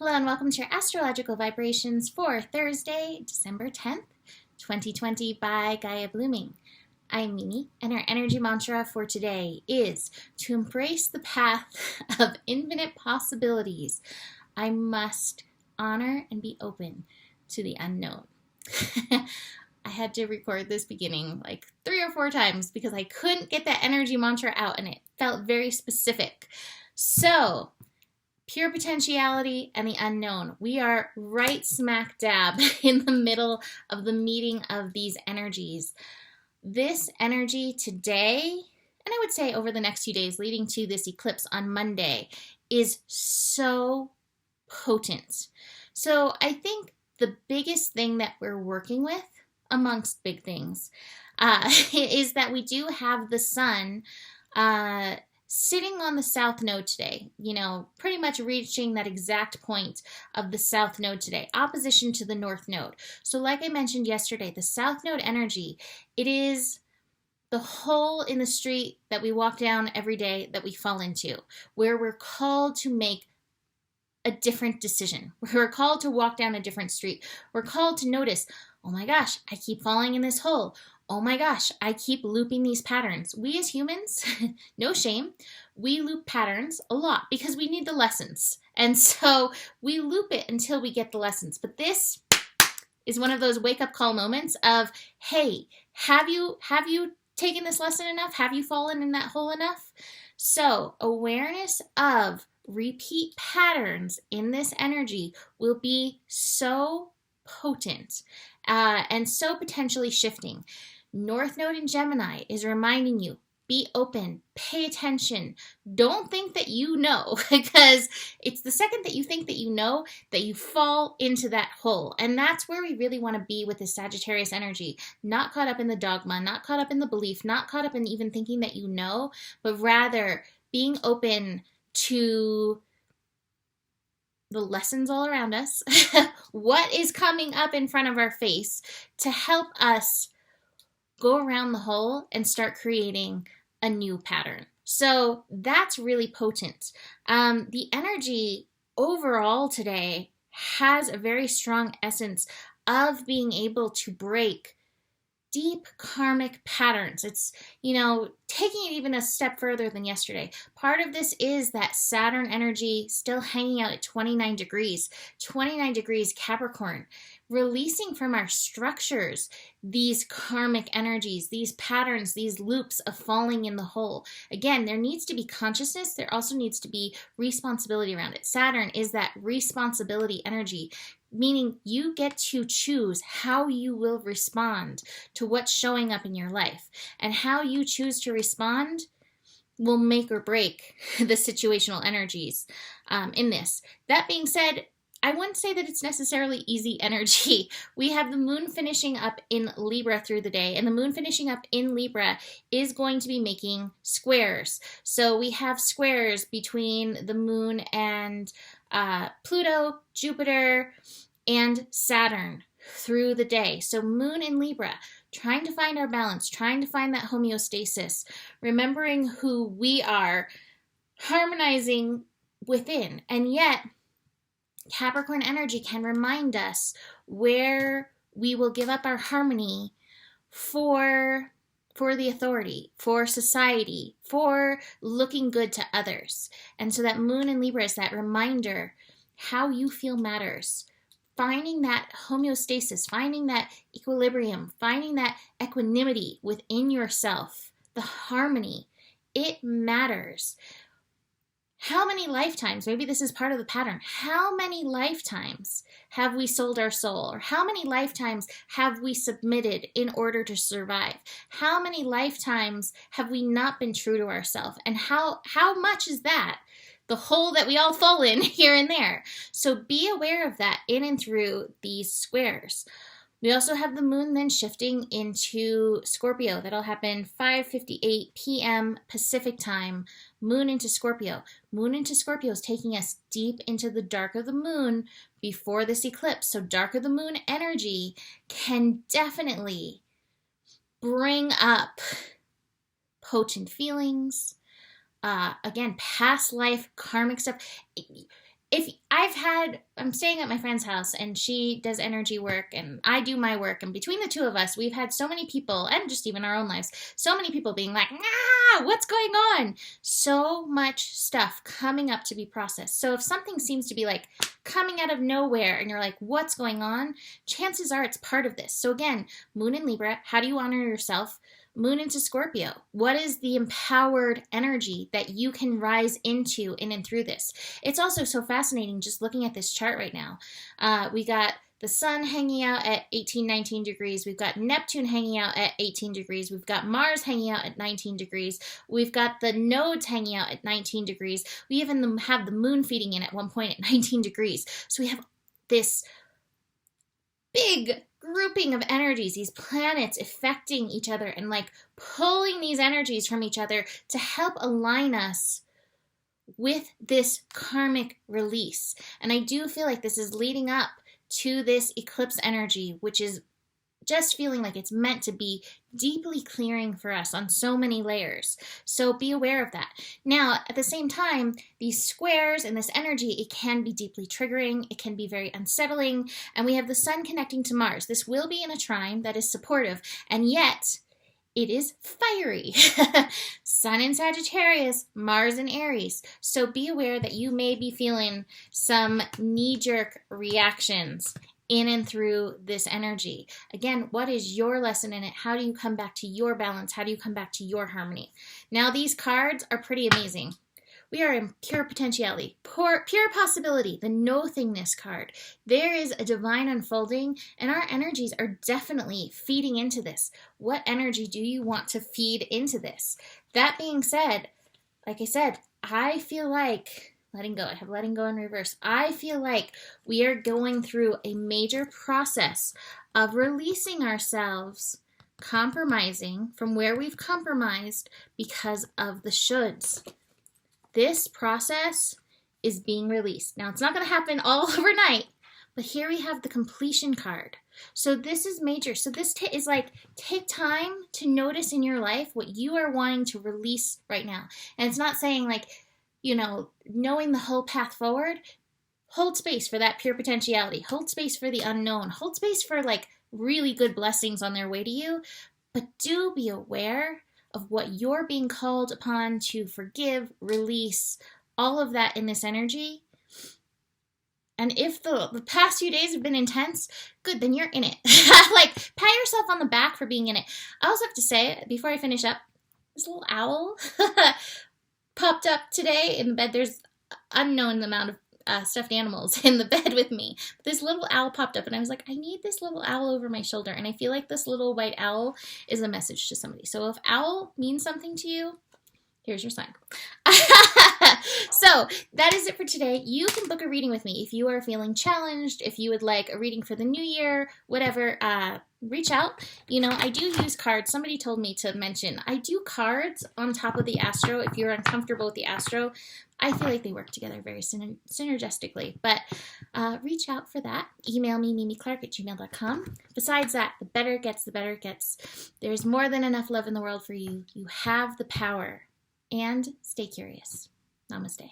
Hello and welcome to your astrological vibrations for Thursday, December 10th, 2020 by Gaia Blooming. I'm Mimi, and our energy mantra for today is to embrace the path of infinite possibilities. I must honor and be open to the unknown. I had to record this beginning like 3 or 4 times because I couldn't get that energy mantra out and it felt very specific. So, pure potentiality and the unknown. We are right smack dab in the middle of the meeting of these energies. This energy today, and I would say over the next few days leading to this eclipse on Monday, is so potent. So I think the biggest thing that we're working with, amongst big things, is that we do have the sun sitting on the south node today, pretty much reaching that exact point of the south node today, opposition to the north node. So like I mentioned yesterday, the south node energy, it is the hole in the street that we walk down every day that we fall into, where we're called to make a different decision. We're called to walk down a different street. We're called to notice, oh my gosh, I keep falling in this hole. Oh my gosh, I keep looping these patterns. We as humans, no shame, we loop patterns a lot because we need the lessons. And so we loop it until we get the lessons. But this is one of those wake-up call moments of, hey, have you taken this lesson enough? Have you fallen in that hole enough? So awareness of repeat patterns in this energy will be so potent and so potentially shifting. North Node in Gemini is reminding you, be open, pay attention. Don't think that you know, because it's the second that you think that you fall into that hole. And that's where we really want to be with this Sagittarius energy. Not caught up in the dogma, not caught up in the belief, not caught up in even thinking that you know, but rather being open to the lessons all around us, what is coming up in front of our face to help us go around the hole and start creating a new pattern. So that's really potent. The energy overall today has a very strong essence of being able to break deep karmic patterns. It's, taking it even a step further than yesterday. Part of this is that Saturn energy still hanging out at 29 degrees Capricorn, releasing from our structures these karmic energies, these patterns, these loops of falling in the hole. Again, there needs to be consciousness. There also needs to be responsibility around it. Saturn is that responsibility energy, meaning you get to choose how you will respond to what's showing up in your life. And how you choose to respond will make or break the situational energies in this. That being said, I wouldn't say that it's necessarily easy energy. We have the moon finishing up in Libra through the day, and the moon finishing up in Libra is going to be making squares. So we have squares between the moon and Pluto, Jupiter, and Saturn through the day. So moon in Libra, trying to find our balance, trying to find that homeostasis, remembering who we are, harmonizing within. And yet, Capricorn energy can remind us where we will give up our harmony for the authority, for society, for looking good to others. And so that moon in Libra is that reminder, how you feel matters. Finding that homeostasis, finding that equilibrium, finding that equanimity within yourself, the harmony, it matters. How many lifetimes, maybe this is part of the pattern, how many lifetimes have we sold our soul? Or how many lifetimes have we submitted in order to survive? How many lifetimes have we not been true to ourselves? And how much is that? The hole that we all fall in here and there. So be aware of that in and through these squares. We also have the moon then shifting into Scorpio. That'll happen 5:58 p.m. Pacific time. Moon into Scorpio. Moon into Scorpio is taking us deep into the dark of the moon before this eclipse. So dark of the moon energy can definitely bring up potent feelings, again, past life karmic stuff. If I'm staying at my friend's house, and she does energy work and I do my work. And between the two of us, we've had so many people, and just even our own lives, so many people being like, what's going on? So much stuff coming up to be processed. So if something seems to be like coming out of nowhere and you're like, what's going on? Chances are it's part of this. So again, Moon in Libra, how do you honor yourself? Moon into Scorpio. What is the empowered energy that you can rise into in and through this? It's also so fascinating just looking at this chart right now. We got the sun hanging out at 18, 19 degrees. We've got Neptune hanging out at 18 degrees. We've got Mars hanging out at 19 degrees. We've got the nodes hanging out at 19 degrees. We even have the moon feeding in at one point at 19 degrees. So we have this big grouping of energies, these planets affecting each other and like pulling these energies from each other to help align us with this karmic release. And I do feel like this is leading up to this eclipse energy, which is just feeling like it's meant to be deeply clearing for us on so many layers. So be aware of that. Now, at the same time, these squares and this energy, it can be deeply triggering. It can be very unsettling. And we have the sun connecting to Mars. This will be in a trine that is supportive, and yet it is fiery. Sun in Sagittarius, Mars in Aries. So be aware that you may be feeling some knee-jerk reactions in and through this energy. Again, what is your lesson in it? How do you come back to your balance? How do you come back to your harmony? Now, these cards are pretty amazing. We are in pure potentiality, pure possibility, the no-thingness card. There is a divine unfolding, and our energies are definitely feeding into this. What energy do you want to feed into this? That being said, like I said, I feel like letting go. I have letting go in reverse. I feel like we are going through a major process of releasing ourselves, compromising from where we've compromised because of the shoulds. This process is being released. Now, it's not going to happen all overnight, but here we have the completion card. So this is major. So this is like, take time to notice in your life what you are wanting to release right now. And it's not saying like, you know, knowing the whole path forward. Hold space for that pure potentiality. Hold space for the unknown. Hold space for like really good blessings on their way to you. But do be aware of what you're being called upon to forgive, release, all of that in this energy. And if the past few days have been intense, good, then you're in it. Like, pat yourself on the back for being in it. I also have to say, before I finish up, this little owl popped up today in the bed. There's unknown amount of stuffed animals in the bed with me. But this little owl popped up, and I was like, I need this little owl over my shoulder. And I feel like this little white owl is a message to somebody. So if owl means something to you, here's your sign. So that is it for today. You can book a reading with me if you are feeling challenged, if you would like a reading for the new year, whatever. Reach out. You know, I do use cards. Somebody told me to mention I do cards on top of the astro. If you're uncomfortable with the astro, I feel like they work together very synergistically. But reach out for that. Email me, mimiclark@gmail.com. Besides that, the better it gets, the better it gets. There's more than enough love in the world for you. You have the power. And stay curious. Namaste.